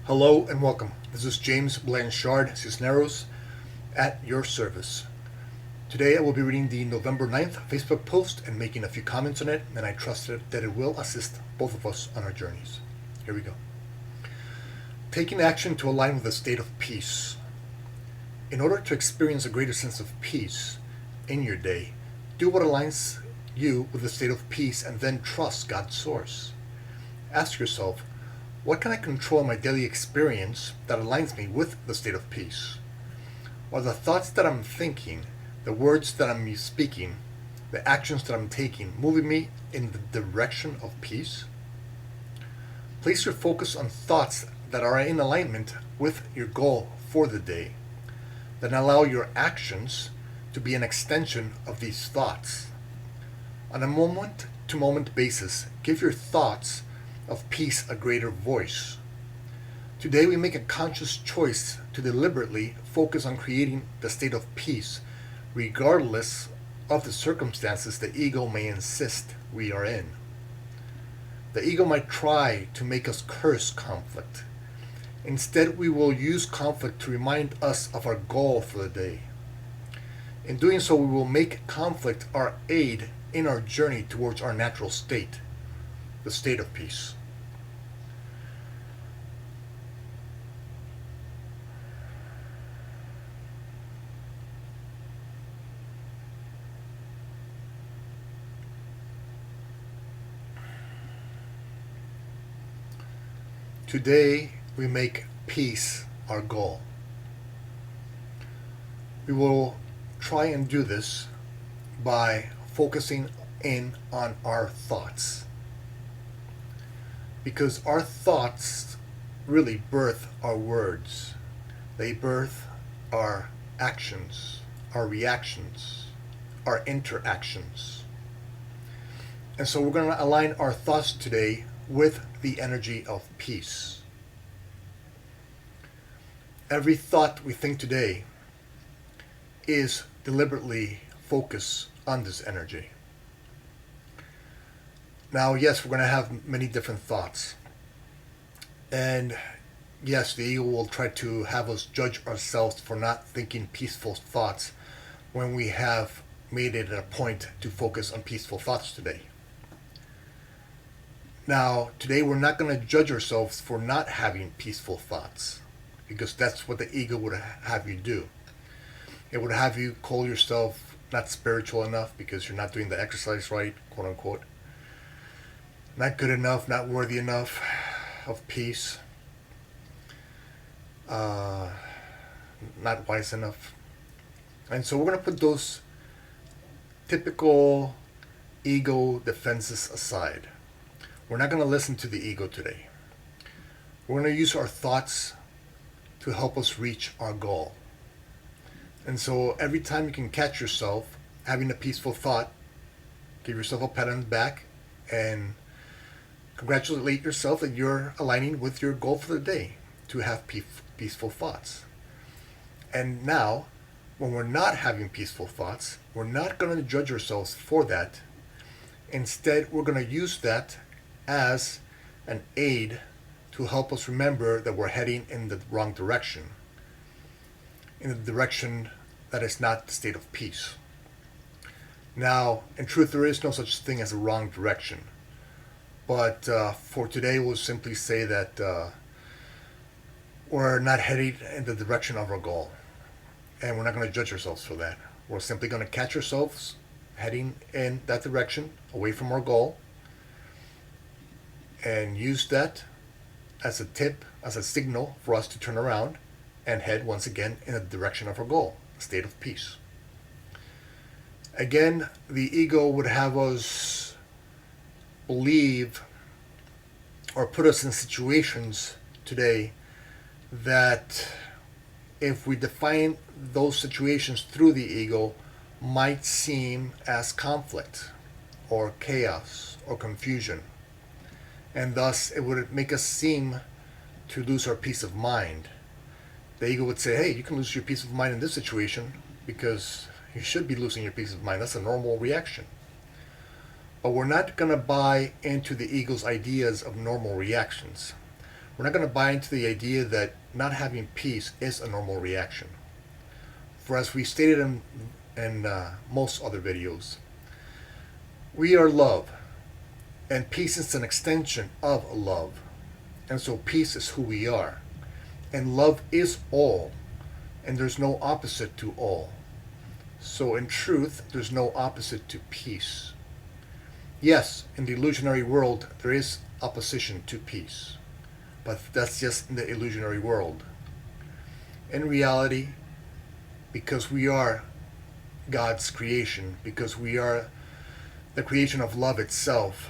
Hello and welcome. This is James Blanchard, Cisneros, at your service. Today I will be reading the November 9th Facebook post and making a few comments on it, and I trust that it will assist both of us on our journeys. Here we go. Taking action to align with a state of peace. In order to experience a greater sense of peace in your day, do what aligns you with a state of peace and then trust God's source. Ask yourself, what can I control in my daily experience that aligns me with the state of peace? Are the thoughts that I'm thinking, the words that I'm speaking, the actions that I'm taking moving me in the direction of peace? Place your focus on thoughts that are in alignment with your goal for the day. Then allow your actions to be an extension of these thoughts. On a moment-to-moment basis, give your thoughts of peace a greater voice. Today we make a conscious choice to deliberately focus on creating the state of peace, regardless of the circumstances the ego may insist we are in. The ego might try to make us curse conflict. Instead, we will use conflict to remind us of our goal for the day. In doing so, we will make conflict our aid in our journey towards our natural state, the state of peace. Today, we make peace our goal. We will try and do this by focusing in on our thoughts. Because our thoughts really birth our words. They birth our actions, our reactions, our interactions. And so we're going to align our thoughts today with the energy of peace. Every thought we think today is deliberately focused on this energy. Now, yes, we're going to have many different thoughts. And yes, the ego will try to have us judge ourselves for not thinking peaceful thoughts when we have made it a point to focus on peaceful thoughts today. Now, today we're not going to judge ourselves for not having peaceful thoughts, because that's what the ego would have you do. It would have you call yourself not spiritual enough because you're not doing the exercise right, quote unquote. Not good enough, not worthy enough of peace. Not wise enough. And so we're going to put those typical ego defenses aside. We're not going to listen to the ego today. We're going to use our thoughts to help us reach our goal. And so every time you can catch yourself having a peaceful thought, give yourself a pat on the back and congratulate yourself that you're aligning with your goal for the day, to have peaceful thoughts. And now, when we're not having peaceful thoughts, we're not going to judge ourselves for that. Instead, we're going to use that as an aid to help us remember that we're heading in the wrong direction, in the direction that is not the state of peace. Now, in truth, there is no such thing as a wrong direction. But for today, we'll simply say that we're not heading in the direction of our goal. And we're not going to judge ourselves for that. We're simply going to catch ourselves heading in that direction, away from our goal, and use that as a tip, as a signal for us to turn around and head once again in the direction of our goal, a state of peace. Again, the ego would have us believe or put us in situations today that, if we define those situations through the ego, might seem as conflict or chaos or confusion. And thus it would make us seem to lose our peace of mind. The ego would say, hey, you can lose your peace of mind in this situation because you should be losing your peace of mind. That's a normal reaction. But we're not going to buy into the ego's ideas of normal reactions. We're not going to buy into the idea that not having peace is a normal reaction. For as we stated in most other videos, we are love, and peace is an extension of love. And so peace is who we are. And love is all, and there's no opposite to all. So in truth, there's no opposite to peace. Yes, in the illusionary world, there is opposition to peace. But that's just in the illusionary world. In reality, because we are God's creation, because we are the creation of love itself,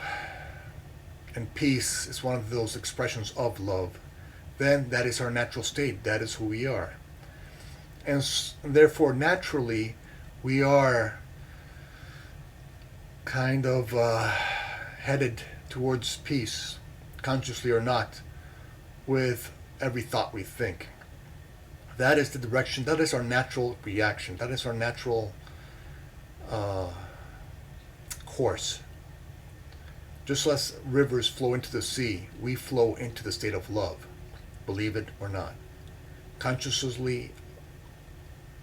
and peace is one of those expressions of love, then that is our natural state. That is who we are. And therefore, naturally, we are kind of headed towards peace, consciously or not, with every thought we think. That is the direction, that is our natural reaction, that is our natural course. Just as rivers flow into the sea, we flow into the state of love, believe it or not, consciously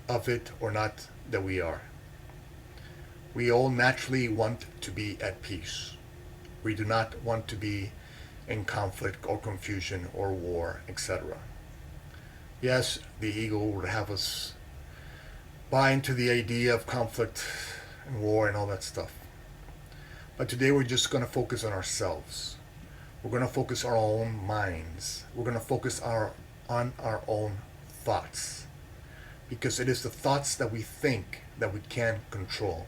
of it or not, that we are. We all naturally want to be at peace. We do not want to be in conflict or confusion or war, etc. Yes, the ego would have us buy into the idea of conflict and war and all that stuff. But today we're just going to focus on ourselves. We're going to focus our own minds. We're going to focus on our own thoughts. Because it is the thoughts that we think that we can control.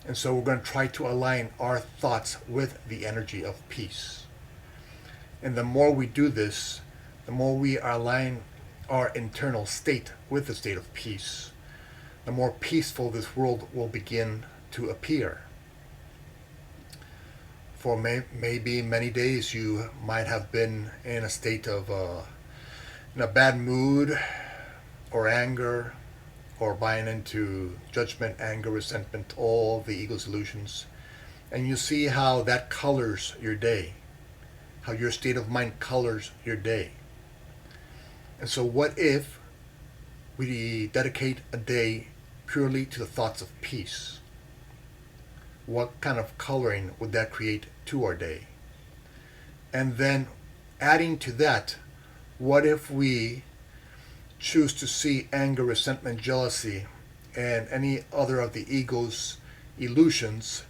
And so we're going to try to align our thoughts with the energy of peace. And the more we do this, the more we align our internal state with the state of peace, the more peaceful this world will begin to appear. For maybe many days you might have been in a state of in a bad mood or anger, or buying into judgment, anger, resentment, all the ego's illusions. And you see how that colors your day, how your state of mind colors your day. And so what if we dedicate a day purely to the thoughts of peace? What kind of coloring would that create to our day? And then adding to that, what if we choose to see anger, resentment, jealousy, and any other of the ego's illusions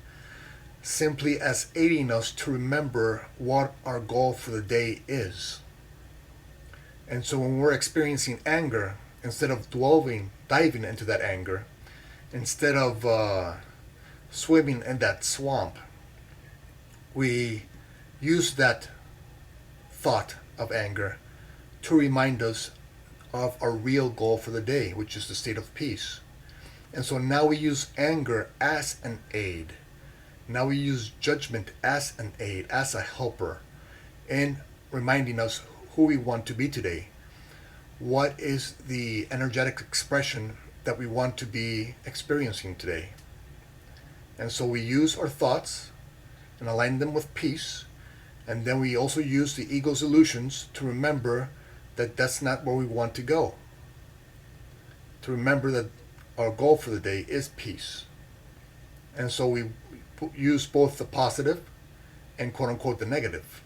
simply as aiding us to remember what our goal for the day is? And so when we're experiencing anger, instead of diving into that anger, instead of swimming in that swamp, we use that thought of anger to remind us of our real goal for the day, which is the state of peace. And so now we use anger as an aid. Now we use judgment as an aid, as a helper, in reminding us who we want to be today. What is the energetic expression that we want to be experiencing today? And so we use our thoughts and align them with peace, and then we also use the ego's illusions to remember that that's not where we want to go. To remember that our goal for the day is peace. And so we use both the positive and quote-unquote the negative,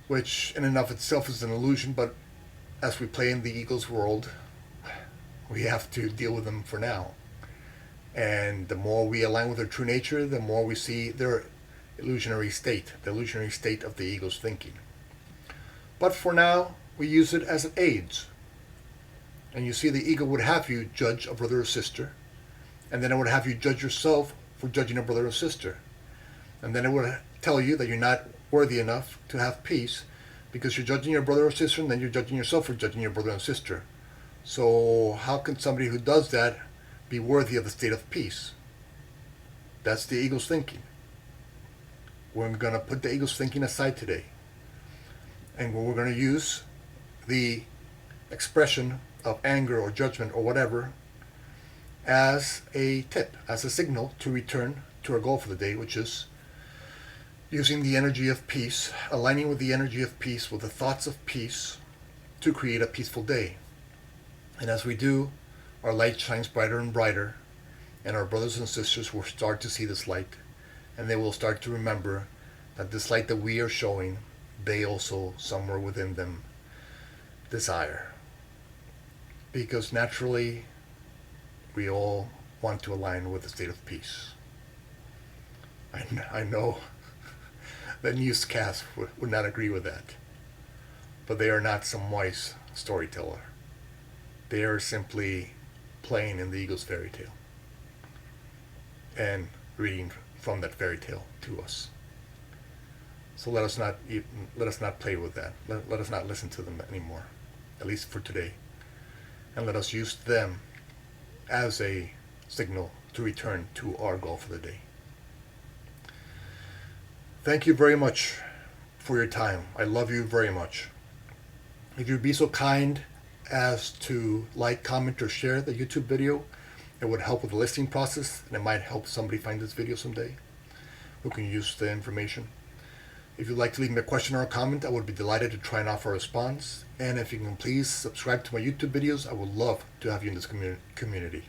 which in and of itself is an illusion, but as we play in the ego's world, we have to deal with them for now. And the more we align with their true nature, the more we see their illusionary state, the illusionary state of the ego's thinking. But for now, we use it as an aid. And you see, the ego would have you judge a brother or sister, and then it would have you judge yourself for judging a brother or sister. And then it would tell you that you're not worthy enough to have peace because you're judging your brother or sister, and then you're judging yourself for judging your brother and sister. So how can somebody who does that be worthy of the state of peace? That's the ego's thinking. We're going to put the ego's thinking aside today. And we're going to use the expression of anger or judgment or whatever as a tip, as a signal to return to our goal for the day, which is using the energy of peace, aligning with the energy of peace, with the thoughts of peace, to create a peaceful day. And as we do, our light shines brighter and brighter, and our brothers and sisters will start to see this light, and they will start to remember that this light that we are showing, they also, somewhere within them, desire. Because naturally, we all want to align with the state of peace. I know that newscasts would not agree with that, but they are not some wise storyteller. They are simply playing in the ego's fairy tale and reading from that fairy tale to us. So let us not play with that. Let us not listen to them anymore, at least for today. And let us use them as a signal to return to our goal for the day. Thank you very much for your time. I love you very much. If you'd be so kind as to like, comment, or share the YouTube video, it would help with the listing process, and it might help somebody find this video someday who can use the information. If you'd like to leave me a question or a comment, I would be delighted to try and offer a response. And if you can please subscribe to my YouTube videos, I would love to have you in this community.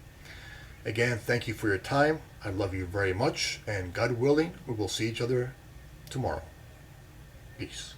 Again, thank you for your time. I love you very much, and God willing, we will see each other tomorrow. Peace.